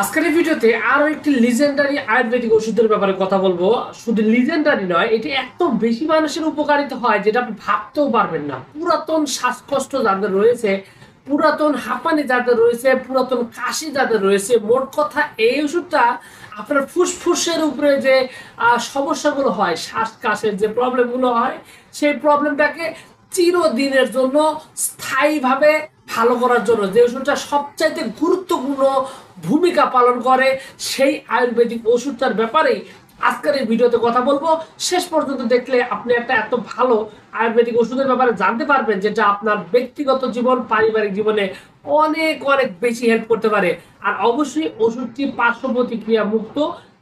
আজকের এই ভিডিওতে আরো একটি লিজেন্ডারি আয়ুর্বেদিক ওষুধের ব্যাপারে কথা বলবো। শুধু লিজেন্ডারি নয়, এটি এত বেশি মানুষের উপকারিতা হয় যেটা আপনি ভাবতেও পারবেন না। পুরাতন শ্বাসকষ্ট যাদের রয়েছে, পুরাতন হাঁপানি যাদের রয়েছে, পুরাতন কাশি যাদের রয়েছে, মোট কথা এই ওষুধটা আপনার ফুসফুসের উপরে যে সমস্যাগুলো হয়, শ্বাসকাশের যে প্রবলেমগুলো হয়, সেই প্রবলেমটাকে চিরদিনের জন্য স্থায়ীভাবে ভালো করার জন্য যে ওষুধটা সবচাইতে গুরুত্বপূর্ণ ভূমিকা পালন করে, সেই আয়ুর্বেদিক ওষুধটার ব্যাপারেই আজকের এই ভিডিওতে কথা বলবো। শেষ পর্যন্ত দেখলে আপনি একটা এত ভালো আয়ুর্বেদিক ওষুধের ব্যাপারে জানতে পারবেন যেটা আপনার ব্যক্তিগত জীবন, পারিবারিক জীবনে অনেক অনেক বেশি হেল্প করতে পারে। আর অবশ্যই ওষুধটি পার্শ্ব প্রতিক্রিয়া মুক্ত,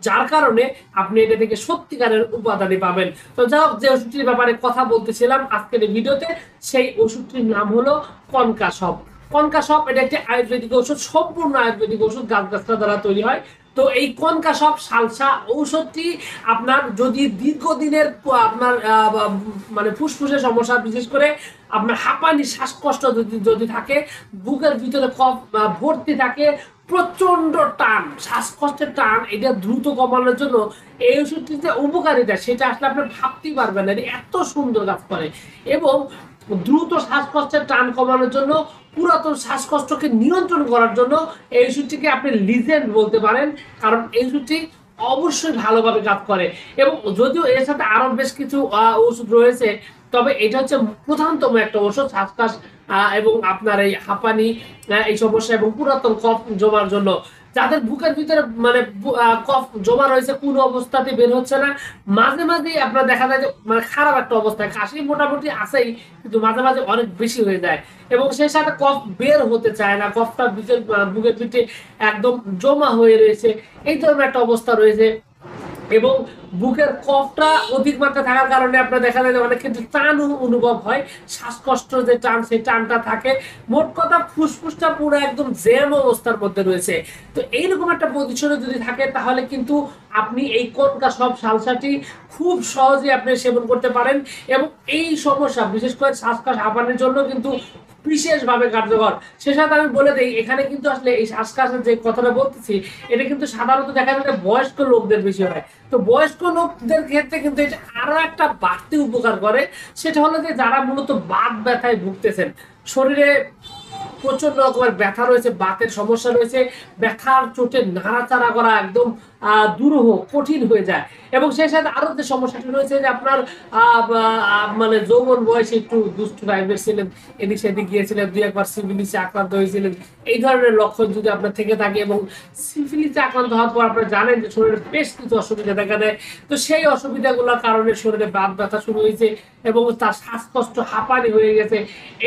যার কারণে আপনি এটা থেকে সত্যিকারের উপাদানই পাবেন। তো যাই হোক, যে ওষুধটির ব্যাপারে কথা বলতেছিলাম আজকের এই ভিডিওতে, সেই ওষুধটির নাম হলো কনকাসব। কনকাসব এটা একটি আয়ুর্বেদিক ওষুধ, সম্পূর্ণ আয়ুর্বেদিক ওষুধ, গাছগাছরা দ্বারা তৈরি হয়। তো এই কনকাসব সালসা ঔষধটি আপনার যদি দীর্ঘদিনের আপনার মানে ফুসফুসের সমস্যা, বিশেষ করে আপনার হাঁপানি শ্বাসকষ্ট যদি থাকে, বুকের ভিতরে কফ ভর্তি থাকে, প্রচন্ড টান, শ্বাসকষ্টের টান, এটা দ্রুত কমানোর জন্য এই ওষুধটিতে উপকারিতা সেটা আসলে আপনি ভাবতেই পারবেন না, এত সুন্দর কাজ করে। এবং দ্রুত শ্বাসকষ্টের টান কমানোর জন্য, পুরাতন শ্বাসকষ্টকে নিয়ন্ত্রণ করার জন্য এই ওষুধটিকে আপনি লিজেন্ড বলতে পারেন, কারণ এই ওষুধটি অবশ্যই ভালোভাবে কাজ করে। এবং যদিও এর সাথে আরো বেশ কিছু ওষুধ রয়েছে, তবে এটা হচ্ছে প্রধানতম একটা ওষুধ শ্বাসকাশ এবং আপনার এই হাঁপানি এই সমস্যা এবং পুরাতন কফ জমার জন্য। যাদের বুকের ভিতরে মানে কফ জমা রয়েছে, কোনো অবস্থাতে বের হচ্ছে না, মাঝে মাঝে আপনার দেখা যায় যে মানে খারাপ একটা অবস্থায়, কাশি মোটামুটি আছেই, কিন্তু মাঝে মাঝে অনেক বেশি হয়ে যায় এবং সেই সাথে কফ বের হতে চায় না, কফটা বুকের ভিতরে একদম জমা হয়ে রয়েছে, এই ধরনের একটা অবস্থা রয়েছে। এবং বুকের কফটা অধিক মাত্রা থাকার কারণে আপনার দেখা যায় অনেক ক্ষেত্রে টান অনুভব হয়, শ্বাসকষ্ট যে টান, সেই টানটা থাকে। মোট কথা ফুসফুসটা পুরো একদম জ্যাম অবস্থার মধ্যে রয়েছে। তো এইরকম একটা পজিশনে যদি থাকে, তাহলে কিন্তু আপনি এই কনকাসব সালসাটি খুব সহজে আপনি সেবন করতে পারেন। এবং এই সমস্যা বিশেষ করে শ্বাসকষ্ট হাঁপানির জন্য কিন্তু বিশেষভাবে কার্যকর। সে সাথে আমি বলে দিই, এখানে কিন্তু আসলে এই শ্বাসকাশের যে কথাটা বলতেছি, এটা কিন্তু সাধারণত দেখা যায় বয়স্ক লোকদের বেশি হয়। তো বয়স্ক লোকদের ক্ষেত্রে কিন্তু এটা আরো একটা বাড়তি উপকার করে, সেটা হলো যে যারা মূলত বাত ব্যথায় ভুগতেছেন, শরীরে প্রচন্ড রকমের ব্যথা রয়েছে, বাতের সমস্যা রয়েছে, ব্যথার চোটে নাড়াচাড়া করা একদম দুরূহ, কঠিন হয়ে যায়। এবং সেই সাথে আরো যে সমস্যাটি রয়েছে যে আপনার মানে যৌবন বয়সে একটু দুষ্ট টাইপের ছিলেন, এদিক সেদিক গিয়েছিলেন, দুই একবার সিফিলিসে আক্রান্ত হয়েছিলেন, এই ধরনের লক্ষণ যদি আপনার থেকে থাকে, এবং সিফিলিসে আক্রান্ত হওয়ার পর আপনারা জানেন যে শরীরে বেশ কিছু অসুবিধা দেখা দেয়, তো সেই অসুবিধাগুলোর কারণে শরীরে বাত ব্যথা শুরু হয়েছে এবং তার শ্বাসকষ্ট, হাঁপানি হয়ে গেছে,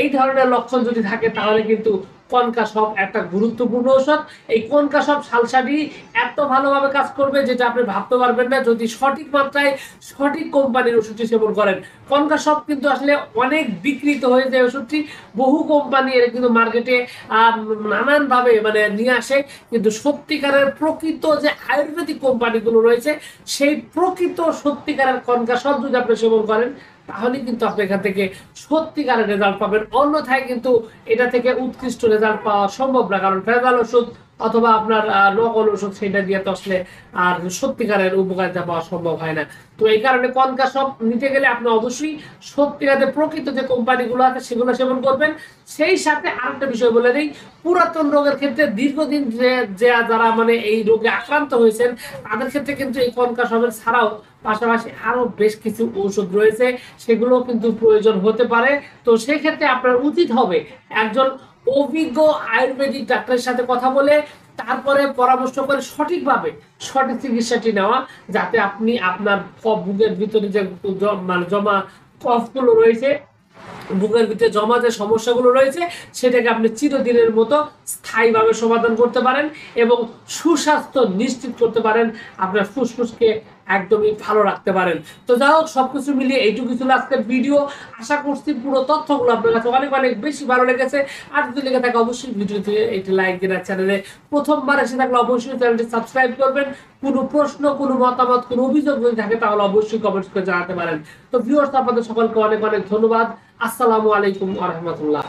এই ধরনের লক্ষণ যদি থাকে, তাহলে কিন্তু কনকাসব একটা গুরুত্বপূর্ণ ঔষধ। এই কনকাসব সালসাটি এত ভালোভাবে কাজ করবে যেটা আপনি ভাবতে পারবেন না, যদি সঠিক মাত্রায় সঠিক কোম্পানির ওষুধটি সেবন করেন। কনকাসব কিন্তু আসলে অনেক বিকৃত হয়ে যায় ওষুধটি, বহু কোম্পানি এর কিন্তু মার্কেটে নানানভাবে মানে নিয়ে আসে, কিন্তু সত্যিকারের প্রকৃত যে আয়ুর্বেদিক কোম্পানিগুলো রয়েছে, সেই প্রকৃত সত্যিকারের কনকাসব যদি আপনি সেবন করেন, তাহলে কিন্তু আপনি এখান থেকে সত্যিকারের রেজাল্ট পাবেন। অন্যথায় কিন্তু এটা থেকে উৎকৃষ্ট রেজাল্ট পাওয়া সম্ভব না, কারণ ভেজাল ওষুধ অথবা আপনার নকল ওষুধ, সেটা দিয়ে তো আসলে আর সত্যিকারের উপকারিতা পাওয়া সম্ভব হয় না। তো এই কারণে কনকাসব নিতে গেলে আপনি অবশ্যই সত্যিকারের প্রকৃত যে কোম্পানিগুলো আছে সেগুলো সেবন করবেন। সেই সাথে আরেকটা বিষয় বলে দিই, পুরাতন রোগের ক্ষেত্রে দীর্ঘদিন যারা মানে এই রোগে আক্রান্ত হয়েছেন, তাদের ক্ষেত্রে কিন্তু এই কনকাসবের ছাড়াও পাশাপাশি আরো বেশ কিছু ঔষধ রয়েছে, সেগুলো কিন্তু প্রয়োজন হতে পারে। তো সেই ক্ষেত্রে আপনার উচিত হবে একজন অভিজ্ঞ আয়ুর্বেদিক ডাক্তারের সাথে কথা বলে, তারপরে পরামর্শ করে সঠিকভাবে সঠিক চিকিৎসাটি নেওয়া, যাতে আপনি আপনার বুকের ভিতরে যে মানে জমা কফগুলো রয়েছে, বুকের ভিতরে জমা যে সমস্যাগুলো রয়েছে, সেটাকে আপনি চিরদিনের মতো স্থায়ীভাবে সমাধান করতে পারেন এবং সুস্বাস্থ্য নিশ্চিত করতে পারেন, আপনার ফুসফুসকে একদমই ভালো রাখতে পারেন। তো যাই হোক, সবকিছু মিলিয়ে এইটুকু ছিল আজকের ভিডিও। আশা করছি পুরো তথ্যগুলো আপনার কাছে অনেক অনেক বেশি ভালো লেগেছে। আর যদি লেগে থাকে অবশ্যই ভিডিওতে একটি লাইক দিন, চ্যানেলে প্রথমবার এসে থাকলে অবশ্যই চ্যানেলটি সাবস্ক্রাইব করবেন। কোনো প্রশ্ন, কোনো মতামত, কোনো অভিযোগ যদি থাকে, তাহলে অবশ্যই কমেন্টস করে জানাতে পারেন। তো ভিউয়ার্স, আপনাদের সকলকে অনেক অনেক ধন্যবাদ। আসসালামু আলাইকুম ওয়া রাহমাতুল্লাহ।